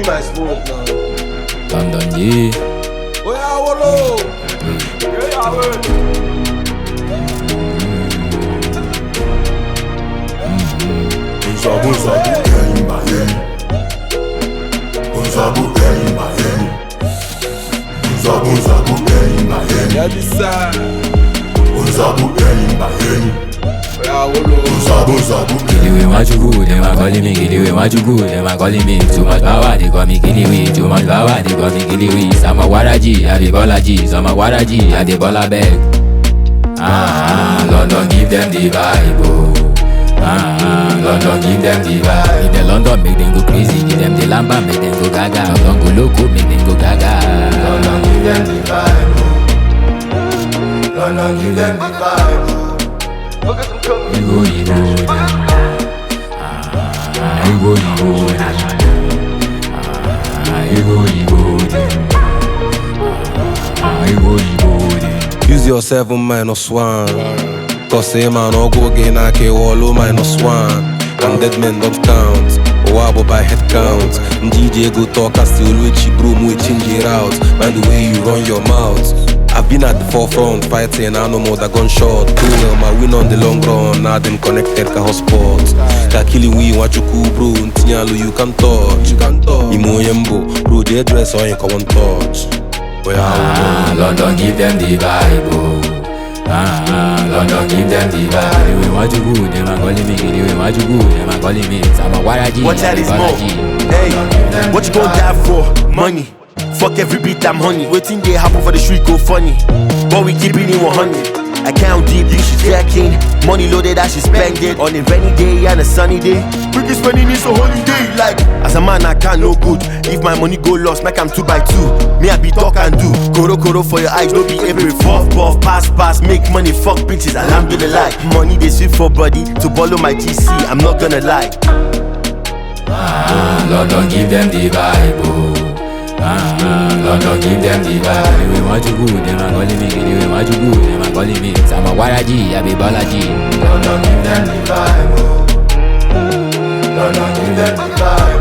my smoke now. London, yeah. Oh yeah, Wolo. Yeah, Zabu Eri Mayeni. Zabu Eri Mayeni. Zabu Eri Mayeni. yeah, this side. Zabu Eri Mayeni. Oh yeah, Wolo. Zabu. Kiliwe machugu, them a calling me. Kiliwe machugu, them a calling me. Too much power, they call me Kiliwe. Too much power, they call me Kiliwe. Sama Waraji, I dey ball a G. Sama Waraji, I dey ball a bag. London give them the vibe, oh. London give them the vibe. In the London make them go crazy. Give them the lamba, make them go gaga. London go loco, make them go gaga. London give them the vibe. London give them the vibe. You go, them. You go, them. You go, them. You go, them. Use your 7 minus 1. Cause say man all go again I can wallow minus 1. And dead men don't count. Wabo by head count. DJ go talk I still with you broom we change it out. By the way you run your mouth. I've been at the forefront fighting I no more that gunshot. Too well my win on the long run. Now them connected ka hotspot. Ka killing we want you cool bro. Ntinyalo you can touch. Imo yembo. Bro the address on you can one touch. London give them the vibe, oh. London give them the vibe. Kiliwe machugu, them a calling me. Kiliwe machugu, them a calling me. Sama Waraji, Watch out, it's more. Hey, what you gon' die for? Money. Fuck every beat, I'm honey. Waiting they happen for the street, go funny. But we keeping it 100. Account deep, you should checking. Money loaded, I should spend it. On a rainy day and a sunny day. We can spending is a holiday. Like, as a man, I can't no good. If my money go lost, make I'm 2 by 2. Me, I be talk and do. Koro for your eyes, don't be every puff, pass. Make money, fuck bitches, alhamdulillah. Money, they sweet for body. To follow my GC, I'm not gonna lie. London give them the vibe, oh. London give them the vibe. Kiliwe machugu, them a calling me. Kiliwe machugu, them a calling me. Sama Waraji, I be Balaji. London give them the vibe. London give them the vibe.